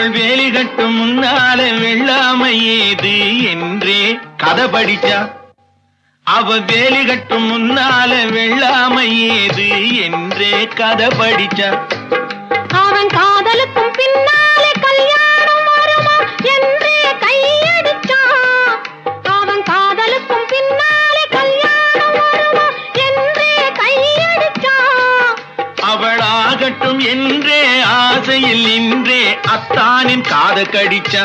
அவள் வேலி கட்டும் முன்னால வெள்ளாமை ஏது என்றே கதை படிச்சா. அவ வேலி கட்டும் முன்னால வெள்ளாமை ஏது என்றே கதை படிச்சா. அவன் காதலுக்கும் பின்னாலே கல்யாணம் வருமா என்றே கையடிச்சான். அவன் காதலுக்கும் பின்னாலே கல்யாணம் வருமா என்றே கையடிச்சான். அவளாகட்டும் என்றே ஆசையில் நின்றே அத்தானின் காத கடிச்சா.